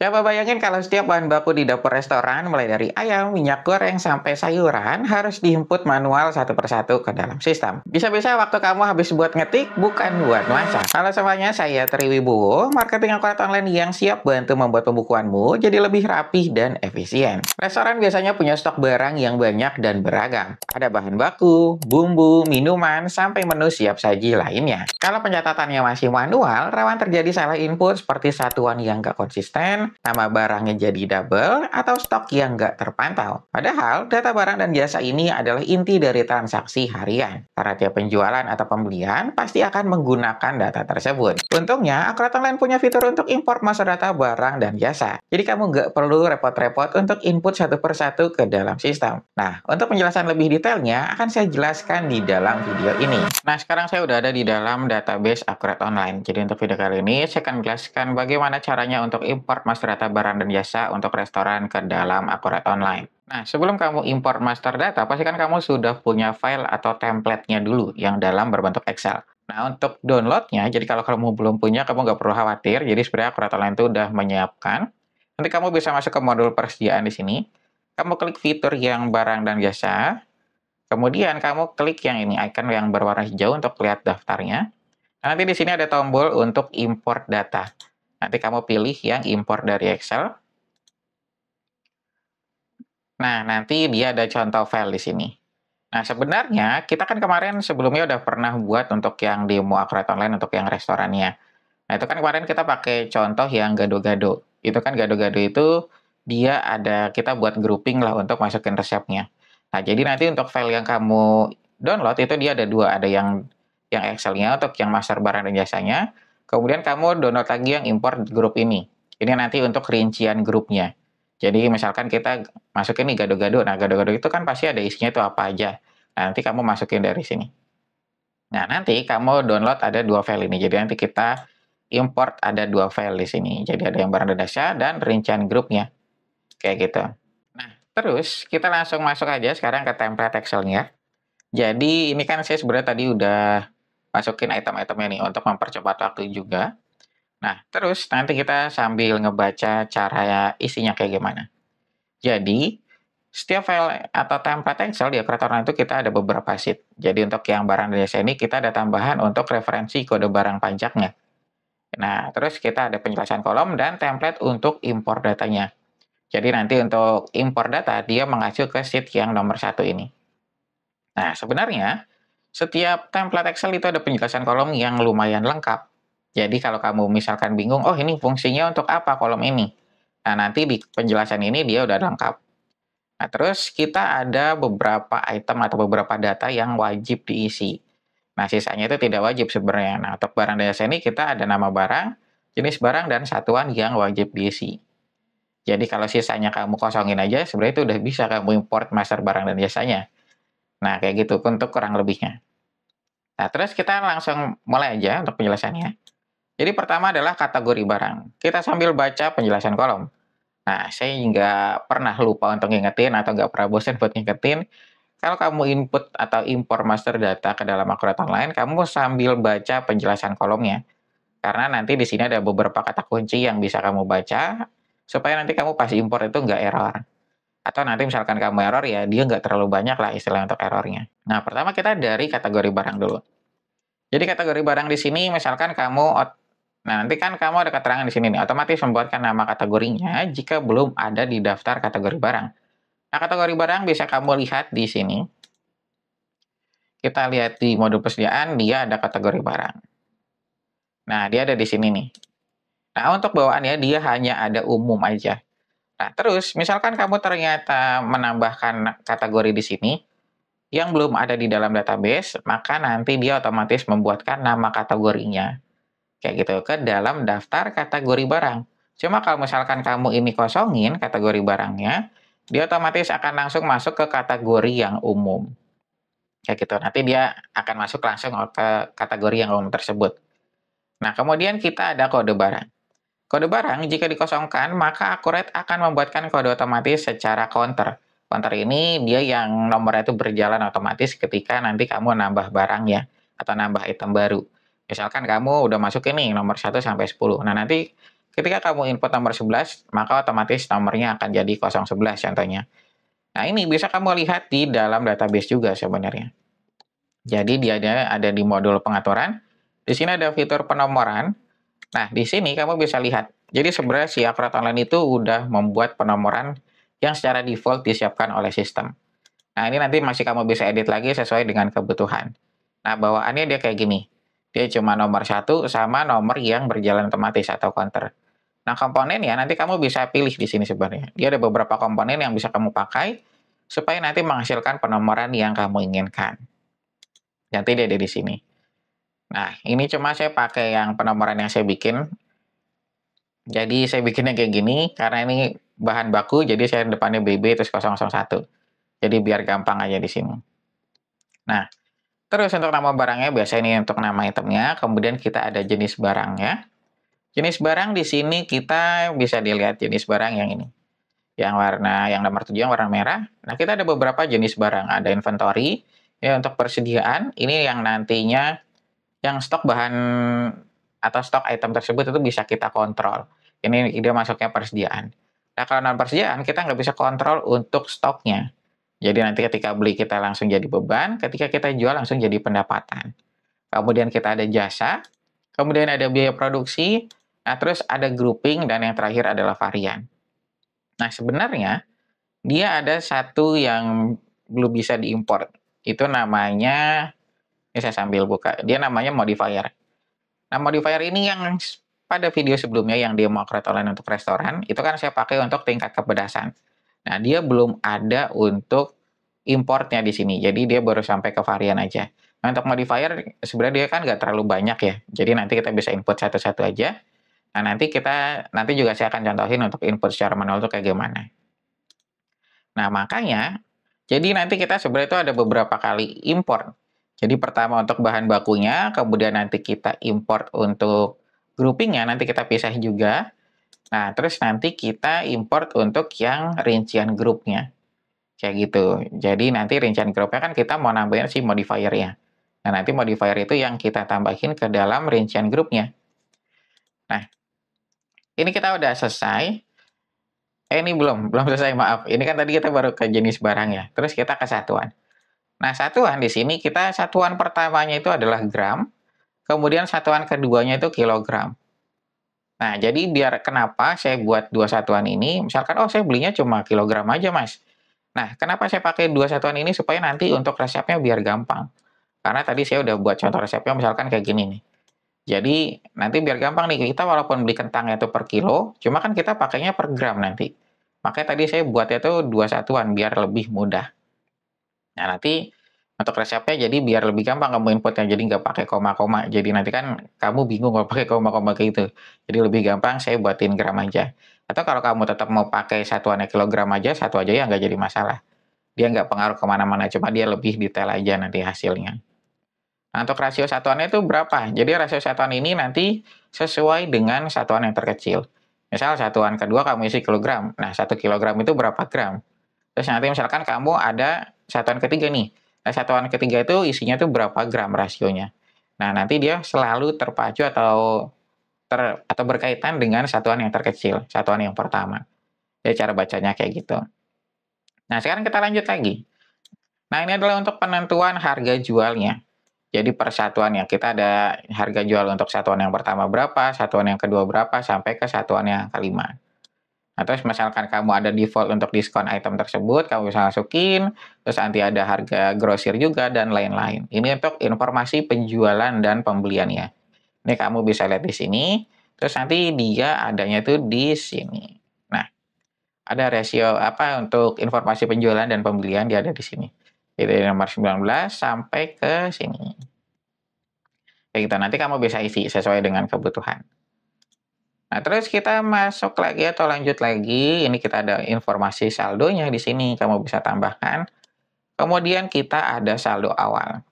Coba bayangin kalau setiap bahan baku di dapur restoran, mulai dari ayam, minyak goreng, sampai sayuran, harus diinput manual satu persatu ke dalam sistem. Bisa-bisa waktu kamu habis buat ngetik, bukan buat masak. Halo semuanya, saya Tri Wibowo, marketing akurat online yang siap bantu membuat pembukuanmu jadi lebih rapih dan efisien. Restoran biasanya punya stok barang yang banyak dan beragam. Ada bahan baku, bumbu, minuman, sampai menu siap saji lainnya. Kalau pencatatannya masih manual, rawan terjadi salah input seperti satuan yang nggak konsisten, nama barangnya jadi double, atau stok yang nggak terpantau. Padahal, data barang dan jasa ini adalah inti dari transaksi harian. Karena tiap penjualan atau pembelian pasti akan menggunakan data tersebut. Untungnya, Akurat Online punya fitur untuk import master data barang dan jasa. Jadi kamu nggak perlu repot-repot untuk input satu persatu ke dalam sistem. Nah, untuk penjelasan lebih detailnya, akan saya jelaskan di dalam video ini. Nah, sekarang saya udah ada di dalam database Akurat Online. Jadi untuk video kali ini, saya akan menjelaskan bagaimana caranya untuk import master data barang dan jasa untuk restoran ke dalam Akurat Online. Nah, sebelum kamu import master data, pastikan kamu sudah punya file atau template-nya dulu yang dalam berbentuk Excel. Nah, untuk downloadnya, jadi kalau kamu belum punya, kamu nggak perlu khawatir. Jadi sebenarnya Akurat Online itu udah menyiapkan. Nanti kamu bisa masuk ke modul persediaan di sini. Kamu klik fitur yang barang dan jasa. Kemudian kamu klik yang ini, icon yang berwarna hijau untuk lihat daftarnya. Nanti di sini ada tombol untuk import data. Nanti kamu pilih yang import dari Excel. Nah, nanti dia ada contoh file di sini. Nah, sebenarnya kita kan kemarin sebelumnya udah pernah buat untuk yang demo Akurat Online untuk yang restorannya. Nah, itu kan kemarin kita pakai contoh yang gado-gado. Itu kan gado-gado itu dia ada, kita buat grouping lah untuk masukin resepnya. Nah, jadi nanti untuk file yang kamu download itu dia ada dua, ada yang Excel-nya untuk yang master barang dan jasanya. Kemudian kamu download lagi yang import grup ini. Ini nanti untuk rincian grupnya. Jadi misalkan kita masukin nih gado-gado. Nah, gado-gado itu kan pasti ada isinya itu apa aja. Nah, nanti kamu masukin dari sini. Nah, nanti kamu download ada dua file ini. Jadi nanti kita import ada dua file di sini. Jadi ada yang barang dan jasa dan rincian grupnya. Kayak gitu. Nah, terus kita langsung masuk aja sekarang ke template Excel-nya. Jadi ini kan saya sebenarnya tadi udah masukin item-itemnya nih untuk mempercepat waktu juga. Nah, terus nanti kita sambil ngebaca cara isinya kayak gimana. Jadi, setiap file atau template Excel di Akurat Online itu kita ada beberapa sheet. Jadi untuk yang barang dan jasa ini kita ada tambahan untuk referensi kode barang pajaknya. Nah, terus kita ada penjelasan kolom dan template untuk impor datanya. Jadi nanti untuk impor data, dia mengacu ke sheet yang nomor 1 ini. Nah, sebenarnya setiap template Excel itu ada penjelasan kolom yang lumayan lengkap. Jadi kalau kamu misalkan bingung, oh ini fungsinya untuk apa kolom ini? Nah, nanti di penjelasan ini dia udah lengkap. Nah, terus kita ada beberapa item atau beberapa data yang wajib diisi. Nah, sisanya itu tidak wajib sebenarnya. Nah, untuk barang dan jasa ini kita ada nama barang, jenis barang, dan satuan yang wajib diisi. Jadi kalau sisanya kamu kosongin aja, sebenarnya itu udah bisa kamu import master barang dan jasanya. Nah, kayak gitu untuk kurang lebihnya. Nah, terus kita langsung mulai aja untuk penjelasannya. Jadi pertama adalah kategori barang. Kita sambil baca penjelasan kolom. Nah, saya nggak pernah lupa untuk ngingetin atau nggak pernah bosan buat ngingetin. Kalau kamu input atau impor master data ke dalam Akurat Online, kamu sambil baca penjelasan kolomnya. Karena nanti di sini ada beberapa kata kunci yang bisa kamu baca, supaya nanti kamu pas impor itu nggak error. Atau nanti misalkan kamu error, ya dia nggak terlalu banyak lah istilah untuk errornya. Nah, pertama kita dari kategori barang dulu. Jadi kategori barang di sini misalkan kamu, nah nanti kan kamu ada keterangan di sini nih, otomatis membuatkan nama kategorinya jika belum ada di daftar kategori barang. Nah, kategori barang bisa kamu lihat di sini. Kita lihat di modul persediaan, dia ada kategori barang. Nah, dia ada di sini nih. Nah, untuk bawaannya dia hanya ada umum aja. Nah, terus misalkan kamu ternyata menambahkan kategori di sini yang belum ada di dalam database, maka nanti dia otomatis membuatkan nama kategorinya. Kayak gitu, ke dalam daftar kategori barang. Cuma kalau misalkan kamu ini kosongin kategori barangnya, dia otomatis akan langsung masuk ke kategori yang umum. Kayak gitu, nanti dia akan masuk langsung ke kategori yang umum tersebut. Nah, kemudian kita ada kode barang. Kode barang jika dikosongkan, maka Akurat akan membuatkan kode otomatis secara counter. Counter ini dia yang nomornya itu berjalan otomatis ketika nanti kamu nambah barang ya, atau nambah item baru. Misalkan kamu udah masukin nih nomor 1 sampai 10. Nah, nanti ketika kamu input nomor 11, maka otomatis nomornya akan jadi 011 contohnya. Nah, ini bisa kamu lihat di dalam database juga sebenarnya. Jadi dia ada di modul pengaturan. Di sini ada fitur penomoran. Nah, di sini kamu bisa lihat. Jadi sebenarnya si Akurat Online itu udah membuat penomoran yang secara default disiapkan oleh sistem. Nah, ini nanti masih kamu bisa edit lagi sesuai dengan kebutuhan. Nah, bawaannya dia kayak gini. Dia cuma nomor 1 sama nomor yang berjalan otomatis atau counter. Nah, komponen ya nanti kamu bisa pilih di sini sebenarnya. Dia ada beberapa komponen yang bisa kamu pakai supaya nanti menghasilkan penomoran yang kamu inginkan. Nanti dia ada di sini. Nah, ini cuma saya pakai yang penomoran yang saya bikin. Jadi saya bikinnya kayak gini karena ini bahan baku, jadi saya depannya BB terus 001. Jadi biar gampang aja di sini. Nah, terus untuk nama barangnya biasa ini untuk nama itemnya, kemudian kita ada jenis barangnya. Jenis barang di sini kita bisa dilihat jenis barang yang ini. Yang nomor 7 yang warna merah. Nah, kita ada beberapa jenis barang. Ada inventory, ya untuk persediaan. Ini yang nantinya yang stok bahan atau stok item tersebut itu bisa kita kontrol. Ini dia masuknya persediaan. Nah, kalau non persediaan kita nggak bisa kontrol untuk stoknya. Jadi nanti ketika beli kita langsung jadi beban, ketika kita jual langsung jadi pendapatan. Kemudian kita ada jasa, kemudian ada biaya produksi, nah terus ada grouping, dan yang terakhir adalah varian. Nah, sebenarnya dia ada satu yang belum bisa diimport. Itu namanya, ini saya sambil buka, dia namanya modifier. Nah, modifier ini yang pada video sebelumnya yang demo Akurat Online untuk restoran, itu kan saya pakai untuk tingkat kepedasan. Nah, dia belum ada untuk importnya di sini. Jadi dia baru sampai ke varian aja. Nah, untuk modifier sebenarnya dia kan nggak terlalu banyak ya. Jadi nanti kita bisa input satu-satu aja. Nah, nanti juga saya akan contohin untuk input secara manual itu kayak gimana. Nah, makanya jadi nanti kita sebenarnya itu ada beberapa kali import. Jadi pertama untuk bahan bakunya, kemudian nanti kita import untuk groupingnya, nanti kita pisah juga. Nah, terus nanti kita import untuk yang rincian grupnya. Kayak gitu. Jadi nanti rincian grupnya kan kita mau nambahin si modifier-nya. Nah, nanti modifier itu yang kita tambahin ke dalam rincian grupnya. Nah, ini kita udah selesai. Ini belum selesai, maaf. Ini kan tadi kita baru ke jenis barang ya. Terus kita ke satuan. Nah, satuan di sini satuan pertamanya itu adalah gram, kemudian satuan keduanya itu kilogram. Nah, jadi biar kenapa saya buat dua satuan ini, misalkan, oh saya belinya cuma kilogram aja, Mas. Nah, kenapa saya pakai dua satuan ini supaya nanti untuk resepnya biar gampang. Karena tadi saya udah buat contoh resepnya misalkan kayak gini nih. Jadi, nanti biar gampang nih, kita walaupun beli kentangnya itu per kilo, cuma kan kita pakainya per gram nanti. Makanya tadi saya buatnya itu dua satuan biar lebih mudah. Nah, nanti untuk resepnya jadi biar lebih gampang kamu inputnya, jadi nggak pakai koma-koma. Jadi nanti kan kamu bingung kalau pakai koma-koma kayak gitu. Jadi lebih gampang saya buatin gram aja. Atau kalau kamu tetap mau pakai satuannya kilogram aja, satu aja ya nggak jadi masalah. Dia nggak pengaruh kemana-mana, cuma dia lebih detail aja nanti hasilnya. Nah, untuk rasio satuannya itu berapa? Jadi rasio satuan ini nanti sesuai dengan satuan yang terkecil. Misal satuan kedua kamu isi kilogram. Nah, 1 kilogram itu berapa gram? Terus nanti misalkan kamu ada satuan ketiga nih. Nah, satuan ketiga itu isinya tuh berapa gram rasionya. Nah, nanti dia selalu terpacu atau berkaitan dengan satuan yang terkecil, satuan yang pertama. Jadi cara bacanya kayak gitu. Nah, sekarang kita lanjut lagi. Nah, ini adalah untuk penentuan harga jualnya. Jadi per satuannya, kita ada harga jual untuk satuan yang pertama berapa, satuan yang kedua berapa, sampai ke satuan yang kelima. Nah, terus misalkan kamu ada default untuk diskon item tersebut, kamu bisa masukin, terus nanti ada harga grosir juga, dan lain-lain. Ini untuk informasi penjualan dan pembeliannya. Ini kamu bisa lihat di sini, terus nanti dia adanya itu di sini. Nah, ada rasio untuk informasi penjualan dan pembelian, dia ada di sini. Jadi nomor 19 sampai ke sini. Kayak gitu, nanti kamu bisa isi sesuai dengan kebutuhan. Nah, terus kita masuk lagi atau lanjut lagi. Ini kita ada informasi saldonya di sini, kamu bisa tambahkan. Kemudian kita ada saldo awal.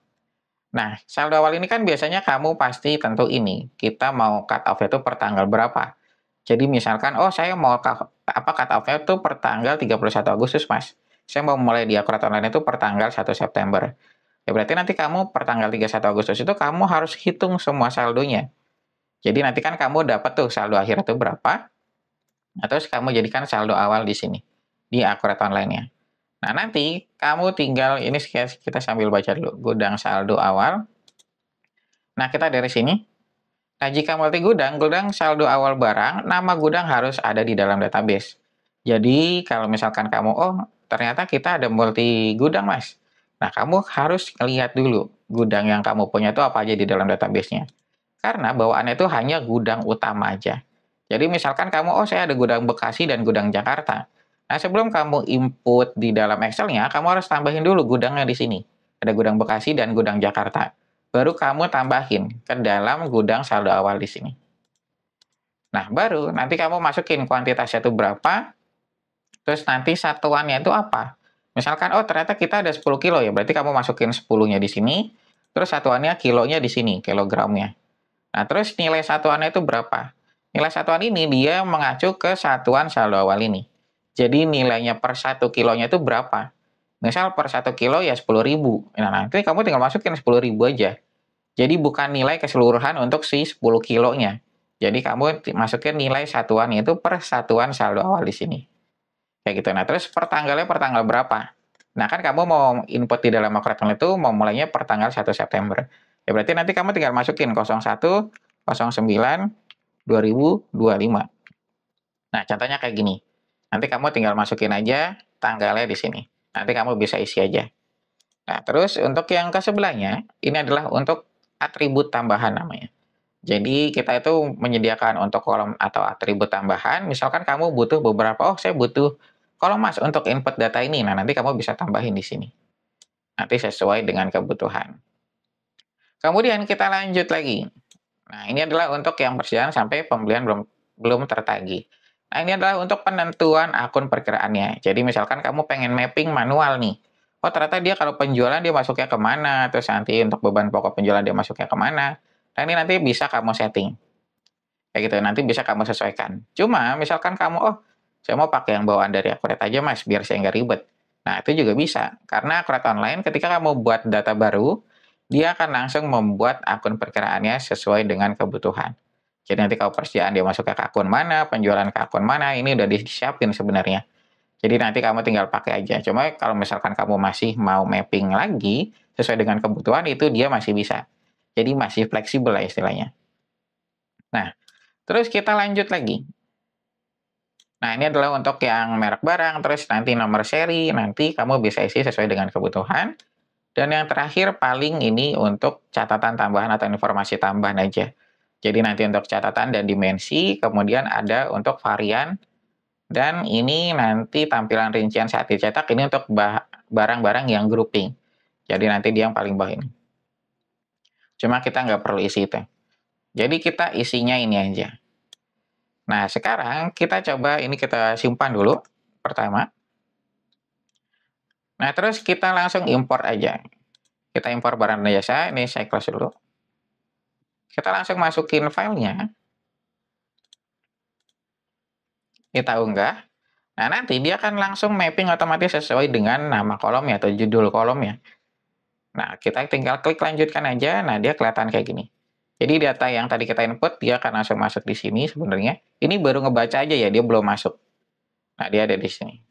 Nah, saldo awal ini kan biasanya kamu pasti tentu ini, kita mau cut off itu per tanggal berapa. Jadi misalkan, oh saya mau cut off-nya itu per tanggal 31 Agustus, Mas. Saya mau mulai di Akurat Online itu per tanggal 1 September. Ya berarti nanti kamu per tanggal 31 Agustus itu kamu harus hitung semua saldonya. Jadi nanti kan kamu dapat tuh saldo akhir itu berapa, nah terus kamu jadikan saldo awal di sini, di Akuret Online-nya. Nah, nanti kamu tinggal ini kita sambil baca dulu, gudang saldo awal. Nah, kita dari sini. Nah, jika multi gudang, gudang saldo awal barang, nama gudang harus ada di dalam database. Jadi, kalau misalkan kamu, oh ternyata kita ada multi gudang, Mas. Nah, kamu harus lihat dulu gudang yang kamu punya itu apa aja di dalam database-nya. Karena bawaannya itu hanya gudang utama aja. Jadi, misalkan kamu, oh saya ada gudang Bekasi dan gudang Jakarta. Nah, sebelum kamu input di dalam Excel-nya, kamu harus tambahin dulu gudangnya di sini. Ada gudang Bekasi dan gudang Jakarta. Baru kamu tambahin ke dalam gudang saldo awal di sini. Nah, baru nanti kamu masukin kuantitasnya itu berapa, terus nanti satuannya itu apa. Misalkan, oh ternyata kita ada 10 kilo ya, berarti kamu masukin 10-nya di sini, terus satuannya kilonya di sini, kilogramnya. Nah, terus nilai satuannya itu berapa? Nilai satuan ini dia mengacu ke satuan saldo awal ini. Jadi nilainya per 1 kilonya itu berapa? Misal per 1 kilo ya 10.000. Nah, nanti kamu tinggal masukin 10.000 aja. Jadi bukan nilai keseluruhan untuk si 10 kilonya. Jadi kamu masukin nilai satuannya itu per satuan saldo awal di sini. Kayak gitu. Nah, terus per tanggalnya per tanggal berapa? Nah, kan kamu mau input di dalam Akuret Online itu mau mulainya per tanggal 1 September. Ya berarti nanti kamu tinggal masukin 01, 09, 2025. Nah, contohnya kayak gini. Nanti kamu tinggal masukin aja tanggalnya di sini. Nanti kamu bisa isi aja. Nah, terus untuk yang ke sebelahnya, ini adalah untuk atribut tambahan namanya. Jadi kita itu menyediakan untuk kolom atau atribut tambahan, misalkan kamu butuh beberapa, oh saya butuh kolom Mas untuk input data ini. Nah, nanti kamu bisa tambahin di sini. Nanti sesuai dengan kebutuhan. Kemudian kita lanjut lagi. Nah, ini adalah untuk yang persiapan sampai pembelian belum tertagih. Nah, ini adalah untuk penentuan akun perkiraannya. Jadi misalkan kamu pengen mapping manual nih. Oh, ternyata dia kalau penjualan dia masuknya kemana, terus nanti untuk beban pokok penjualan dia masuknya kemana. Nah, ini nanti bisa kamu setting. Kayak gitu, nanti bisa kamu sesuaikan. Cuma misalkan kamu, oh saya mau pakai yang bawaan dari Akuret aja Mas, biar saya nggak ribet. Nah, itu juga bisa. Karena Akuret Online ketika kamu buat data baru, dia akan langsung membuat akun perkiraannya sesuai dengan kebutuhan. Jadi nanti kalau persediaan dia masuk ke akun mana, penjualan ke akun mana, ini udah disiapin sebenarnya. Jadi nanti kamu tinggal pakai aja. Cuma kalau misalkan kamu masih mau mapping lagi, sesuai dengan kebutuhan, itu dia masih bisa. Jadi masih fleksibel lah istilahnya. Nah, terus kita lanjut lagi. Nah, ini adalah untuk yang merek barang, terus nanti nomor seri, nanti kamu bisa isi sesuai dengan kebutuhan. Dan yang terakhir paling ini untuk catatan tambahan atau informasi tambahan aja. Jadi nanti untuk catatan dan dimensi, kemudian ada untuk varian, dan ini nanti tampilan rincian saat dicetak, ini untuk barang-barang yang grouping. Jadi nanti dia yang paling bawah ini. Cuma kita nggak perlu isi itu. Jadi kita isinya ini aja. Nah, sekarang kita coba ini kita simpan dulu pertama. Nah, terus kita langsung import aja. Kita impor barang dan jasa, ini saya close dulu. Kita langsung masukin filenya. Kita unggah. Nah, nanti dia akan langsung mapping otomatis sesuai dengan nama kolomnya atau judul kolomnya. Nah, kita tinggal klik lanjutkan aja. Nah, dia kelihatan kayak gini. Jadi data yang tadi kita input, dia akan langsung masuk di sini sebenarnya. Ini baru ngebaca aja ya, dia belum masuk. Nah, dia ada di sini.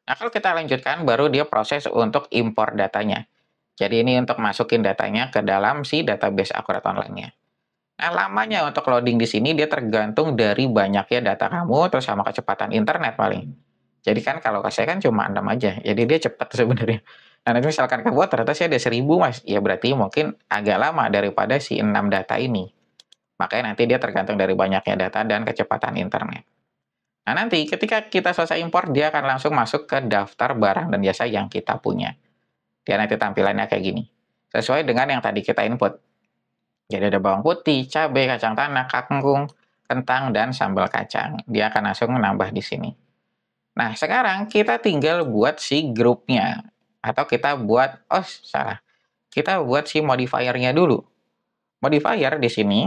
Nah, kalau kita lanjutkan, baru dia proses untuk impor datanya. Jadi ini untuk masukin datanya ke dalam si database Akuret Online-nya. Nah, lamanya untuk loading di sini dia tergantung dari banyaknya data kamu, terus sama kecepatan internet paling. Jadi kan kalau saya kan cuma 6 aja, jadi dia cepat sebenarnya. Nah, nanti misalkan kamu ternyata sih ada 1000 Mas, ya berarti mungkin agak lama daripada si 6 data ini. Makanya nanti dia tergantung dari banyaknya data dan kecepatan internet. Nah, nanti ketika kita selesai impor, dia akan langsung masuk ke daftar barang dan jasa yang kita punya. Dia nanti tampilannya kayak gini. Sesuai dengan yang tadi kita input. Jadi ada bawang putih, cabai, kacang tanah, kangkung, kentang, dan sambal kacang. Dia akan langsung menambah di sini. Nah, sekarang kita tinggal buat si grupnya. Atau kita buat, oh salah. Kita buat si modifiernya dulu. Modifier di sini,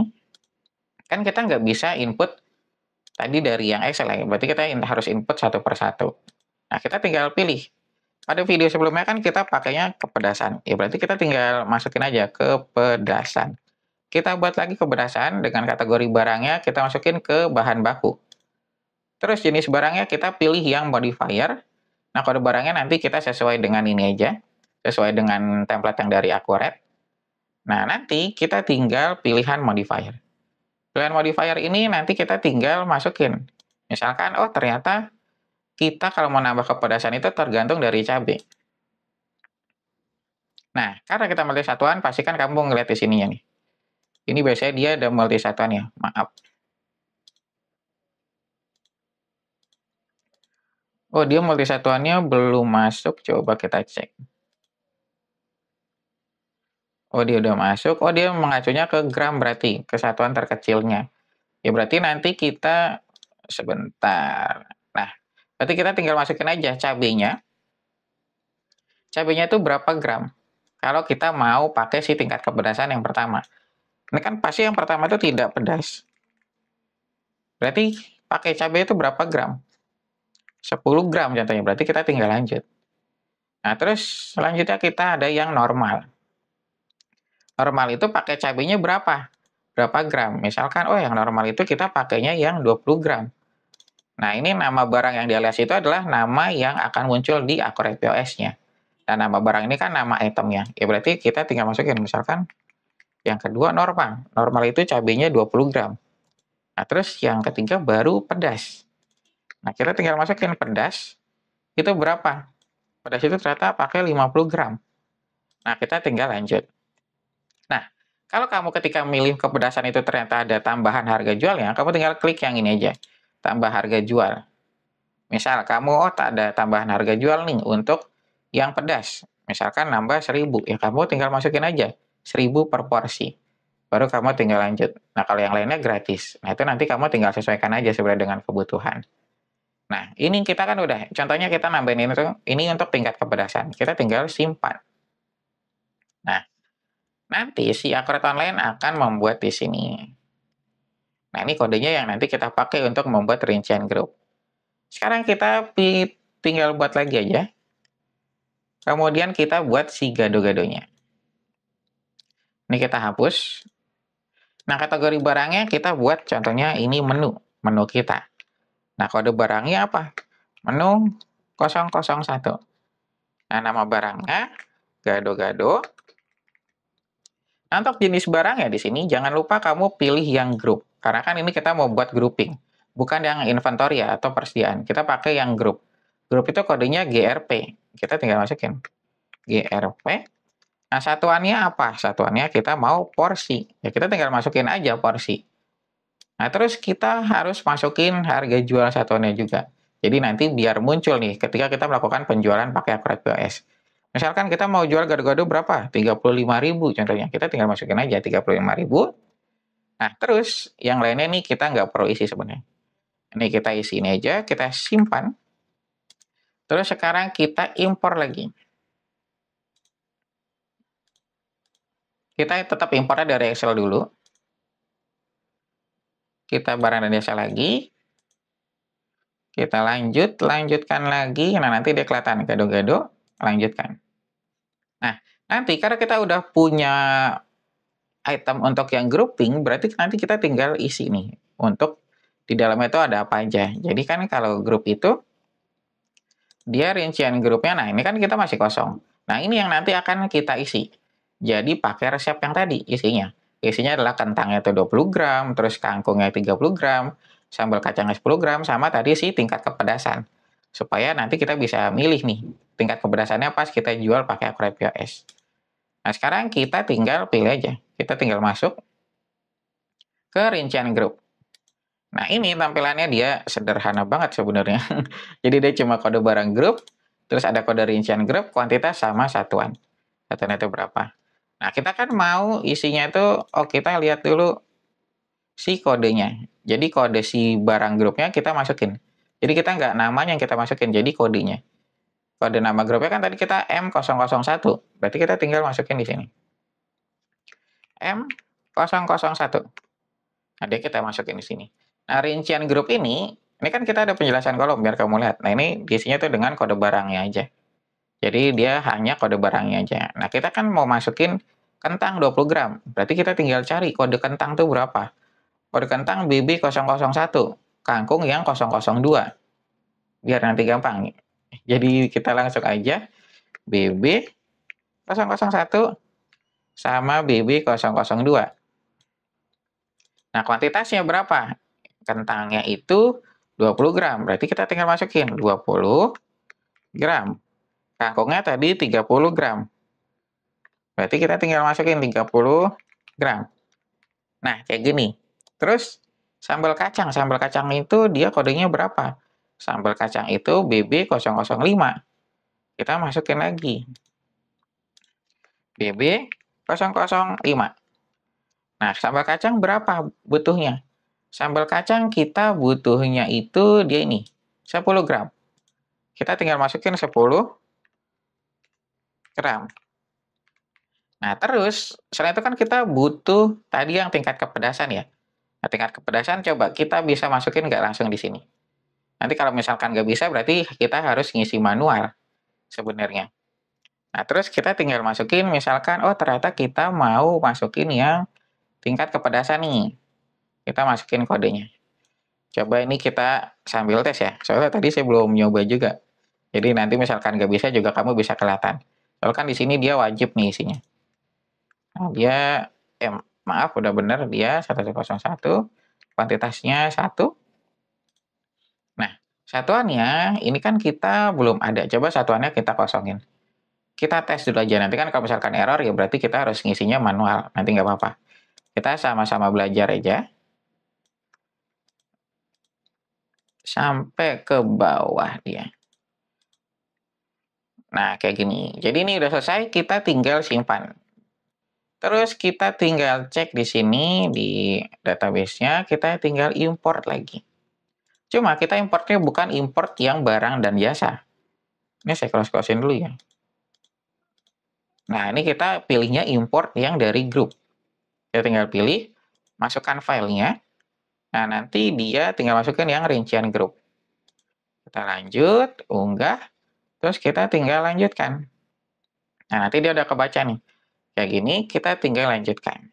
kan kita nggak bisa input tadi dari yang Excel ya. Berarti kita harus input satu per satu. Nah, kita tinggal pilih. Pada video sebelumnya kan kita pakainya kepedasan. Ya berarti kita tinggal masukin aja kepedasan. kita buat lagi keberdasan dengan kategori barangnya, kita masukin ke bahan baku. Terus jenis barangnya kita pilih yang modifier. Nah, kode barangnya nanti kita sesuai dengan ini aja, sesuai dengan template yang dari Accurate. Nah, nanti kita tinggal pilihan modifier. Pilihan modifier ini nanti kita tinggal masukin. Misalkan, oh ternyata kita kalau mau nambah kepedasan itu tergantung dari cabai. Nah, karena kita multi satuan, pastikan kamu ngeliat di sininya nih. Ini biasanya dia ada multi satuannya, maaf. Oh, dia multi satuannya belum masuk, coba kita cek. Oh, dia udah masuk. Oh, dia mengacunya ke gram berarti, kesatuan terkecilnya. Ya berarti nanti kita sebentar. Nah, berarti kita tinggal masukin aja cabenya. Cabenya itu berapa gram? Kalau kita mau pakai si tingkat kepedasan yang pertama. Ini kan pasti yang pertama itu tidak pedas. Berarti pakai cabai itu berapa gram? 10 gram contohnya. Berarti kita tinggal lanjut. Nah, terus selanjutnya kita ada yang normal. Normal itu pakai cabenya berapa? Berapa gram? Misalkan, oh yang normal itu kita pakainya yang 20 gram. Nah, ini nama barang yang di-alias itu adalah nama yang akan muncul di Accurate POS-nya. Dan nama barang ini kan nama itemnya. Ya berarti kita tinggal masukin. Misalkan, yang kedua normal. Normal itu cabenya 20 gram. Nah, terus yang ketiga baru pedas. Nah, kita tinggal masukin pedas. Itu berapa? Pedas itu ternyata pakai 50 gram. Nah, kita tinggal lanjut. Nah, kalau kamu ketika milih kepedasan itu ternyata ada tambahan harga jualnya, kamu tinggal klik yang ini aja, tambah harga jual. Misal kamu, oh tak ada tambahan harga jual nih untuk yang pedas. Misalkan nambah 1000, ya kamu tinggal masukin aja, 1000 per porsi. Baru kamu tinggal lanjut. Nah, kalau yang lainnya gratis. Nah, itu nanti kamu tinggal sesuaikan aja sebenarnya dengan kebutuhan. Nah, ini kita kan udah, contohnya kita nambahin ini untuk tingkat kepedasan. Kita tinggal simpan. Nah, nanti si Accurate Online akan membuat di sini. Nah, ini kodenya yang nanti kita pakai untuk membuat rincian grup. Sekarang kita tinggal buat lagi aja. Kemudian kita buat si gado-gadonya. Ini kita hapus. Nah, kategori barangnya kita buat contohnya ini menu kita. Nah, kode barangnya apa? Menu 001. Nah, nama barangnya gado-gado. Nah, untuk jenis barangnya di sini jangan lupa kamu pilih yang grup. Karena kan ini kita mau buat grouping. Bukan yang inventory ya atau persediaan. Kita pakai yang grup. Grup itu kodenya GRP. Kita tinggal masukin GRP. Nah, satuannya apa? Satuannya kita mau porsi. Ya, kita tinggal masukin aja porsi. Nah, terus kita harus masukin harga jual satuannya juga. Jadi nanti biar muncul nih ketika kita melakukan penjualan pakai Accurate POS. Misalkan kita mau jual gado-gado berapa? 35.000 contohnya. Kita tinggal masukin aja 35.000. Nah, terus yang lainnya nih kita nggak perlu isi sebenarnya. Ini kita isi ini aja, kita simpan. Terus sekarang kita impor lagi. Kita tetap impornya dari Excel dulu. Kita barang dan jasa lagi. Kita lanjutkan lagi. Nah, nanti dia kelihatan gado-gado. Lanjutkan. Nah, nanti karena kita udah punya item untuk yang grouping, berarti nanti kita tinggal isi nih. Untuk di dalamnya itu ada apa aja. Jadi kan kalau grup itu, dia rincian grupnya, nah ini kan kita masih kosong. Nah, ini yang nanti akan kita isi. Jadi pakai resep yang tadi isinya. Isinya adalah kentangnya itu 20 gram, terus kangkungnya 30 gram, sambal kacangnya 10 gram, sama tadi sih tingkat kepedasan. Supaya nanti kita bisa milih nih, tingkat kepedasannya pas kita jual pakai Accurate POS. Nah, sekarang kita tinggal pilih aja. Kita tinggal masuk ke rincian grup. Nah, ini tampilannya dia sederhana banget sebenarnya. Jadi dia cuma kode barang grup, terus ada kode rincian grup, kuantitas sama satuan. Satuan itu berapa. Nah, kita kan mau isinya itu, oh kita lihat dulu si kodenya. Jadi kode si barang grupnya kita masukin. Jadi kita nggak namanya yang kita masukin, jadi kodenya. Kode nama grupnya kan tadi kita M001. Berarti kita tinggal masukin di sini. M001. Nah, dia kita masukin di sini. Nah, rincian grup ini kan kita ada penjelasan kolom biar kamu lihat. Nah, ini isinya tuh dengan kode barangnya aja. Jadi dia hanya kode barangnya aja. Nah, kita kan mau masukin kentang 20 gram. Berarti kita tinggal cari kode kentang itu berapa. Kode kentang BB001, kangkung yang 002. Biar nanti gampang. Jadi kita langsung aja BB001 sama BB002. Nah, kuantitasnya berapa? Kentangnya itu 20 gram. Berarti kita tinggal masukin 20 gram. Kangkungnya tadi 30 gram. Berarti kita tinggal masukin 30 gram. Nah, kayak gini. Terus sambal kacang. Sambal kacang itu dia kodenya berapa? Sambal kacang itu BB005. Kita masukin lagi. BB005. Nah, sambal kacang berapa butuhnya? Sambal kacang kita butuhnya itu dia ini, 10 gram. Kita tinggal masukin 10 gram. Nah, terus selain itu kan kita butuh tadi yang tingkat kepedasan ya. Nah, tingkat kepedasan coba kita bisa masukin nggak langsung di sini. Nanti kalau misalkan nggak bisa berarti kita harus ngisi manual sebenarnya. Nah, terus kita tinggal masukin misalkan, oh ternyata kita mau masukin yang tingkat kepedasan nih. Kita masukin kodenya. Coba ini kita sambil tes ya. Soalnya tadi saya belum nyoba juga. Jadi nanti misalkan nggak bisa juga kamu bisa kelihatan. Soalnya kan di sini dia wajib nih isinya. Nah, dia maaf udah bener dia 101. Kuantitasnya 1. Nah, satuannya ini kan kita belum ada. Coba satuannya kita kosongin. Kita tes dulu aja. Nanti kan kalau misalkan error ya berarti kita harus ngisinya manual. Nanti nggak apa-apa. Kita sama-sama belajar aja. Sampai ke bawah dia. Nah, kayak gini. Jadi ini udah selesai, kita tinggal simpan. Terus kita tinggal cek di sini, di database-nya, kita tinggal import lagi. Cuma kita importnya bukan import yang barang dan jasa. Ini saya close-closein dulu ya. Nah, ini kita pilihnya import yang dari grup. Kita tinggal pilih, masukkan filenya. Nah, nanti dia tinggal masukin yang rincian grup. Kita lanjut, unggah, terus kita tinggal lanjutkan. Nah, nanti dia udah kebaca nih. Kayak gini, kita tinggal lanjutkan.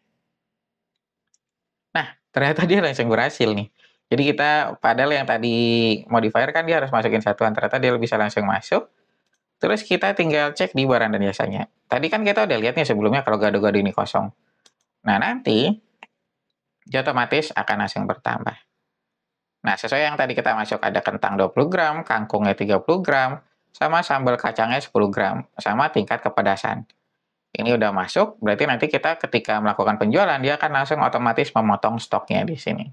Nah, ternyata dia langsung berhasil nih. Jadi kita, padahal yang tadi modifier kan dia harus masukin satuan. Ternyata dia bisa langsung masuk. Terus kita tinggal cek di barang dan jasanya. Tadi kan kita udah lihat nih sebelumnya kalau gado-gado ini kosong. Nah, nanti dia otomatis akan langsung bertambah. Nah, sesuai yang tadi kita masuk ada kentang 20 gram, kangkungnya 30 gram, sama sambal kacangnya 10 gram, sama tingkat kepedasan. Ini udah masuk, berarti nanti kita ketika melakukan penjualan, dia akan langsung otomatis memotong stoknya di sini.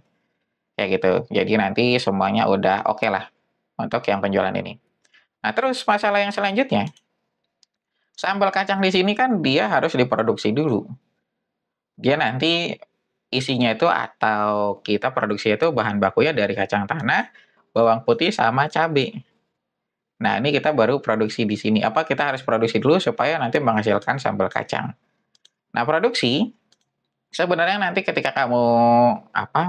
Kayak gitu. Jadi nanti semuanya udah oke lah untuk yang penjualan ini. Nah, terus masalah yang selanjutnya, sambal kacang di sini kan dia harus diproduksi dulu. Dia nanti isinya itu atau kita produksi itu bahan bakunya dari kacang tanah, bawang putih, sama cabai. Nah, ini kita baru produksi di sini. Apa kita harus produksi dulu supaya nanti menghasilkan sambal kacang. Nah, produksi sebenarnya nanti ketika kamu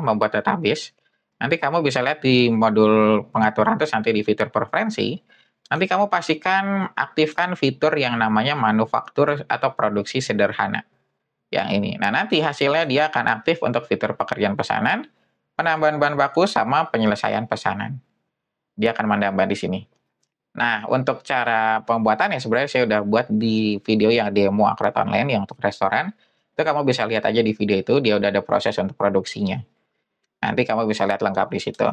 membuat database, nanti kamu bisa lihat di modul pengaturan terus nanti di fitur preferensi, nanti kamu pastikan aktifkan fitur yang namanya manufaktur atau produksi sederhana. Yang ini. Nah, nanti hasilnya dia akan aktif untuk fitur pekerjaan pesanan, penambahan bahan baku, sama penyelesaian pesanan. Dia akan menambah di sini. Nah, untuk cara pembuatannya sebenarnya saya udah buat di video yang demo Akret Online yang untuk restoran. Itu kamu bisa lihat aja di video itu, dia udah ada proses untuk produksinya. Nanti kamu bisa lihat lengkap di situ.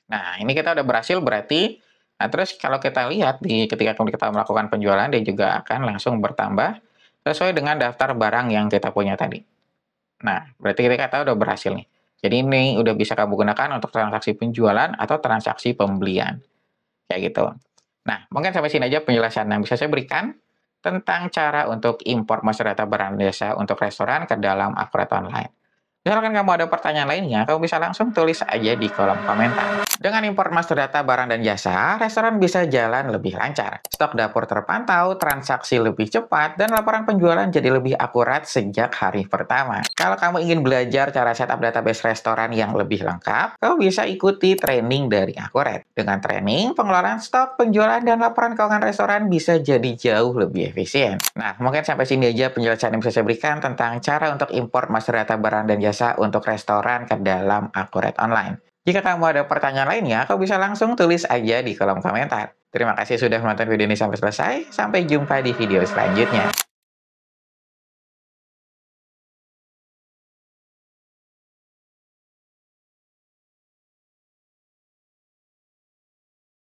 Nah, ini kita udah berhasil berarti. Nah, terus kalau kita lihat ketika kita melakukan penjualan, dia juga akan langsung bertambah sesuai dengan daftar barang yang kita punya tadi. Nah, berarti kita udah berhasil nih. Jadi ini udah bisa kamu gunakan untuk transaksi penjualan atau transaksi pembelian. Kayak gitu. Nah, mungkin sampai sini aja penjelasan yang bisa saya berikan tentang cara untuk import master data barang dan jasa untuk restoran ke dalam Akret Online. Misalkan kamu ada pertanyaan lainnya, kamu bisa langsung tulis aja di kolom komentar. Dengan import master data barang dan jasa, restoran bisa jalan lebih lancar. Stok dapur terpantau, transaksi lebih cepat, dan laporan penjualan jadi lebih akurat sejak hari pertama. Kalau kamu ingin belajar cara setup database restoran yang lebih lengkap, kamu bisa ikuti training dari Akuret. Dengan training, pengelolaan stok, penjualan, dan laporan keuangan restoran bisa jadi jauh lebih efisien. Nah, mungkin sampai sini aja penjelasan yang bisa saya berikan tentang cara untuk import master data barang dan jasa untuk restoran ke dalam Akuret Online. Jika kamu ada pertanyaan lainnya, kamu bisa langsung tulis aja di kolom komentar. Terima kasih sudah menonton video ini sampai selesai. Sampai jumpa di video selanjutnya.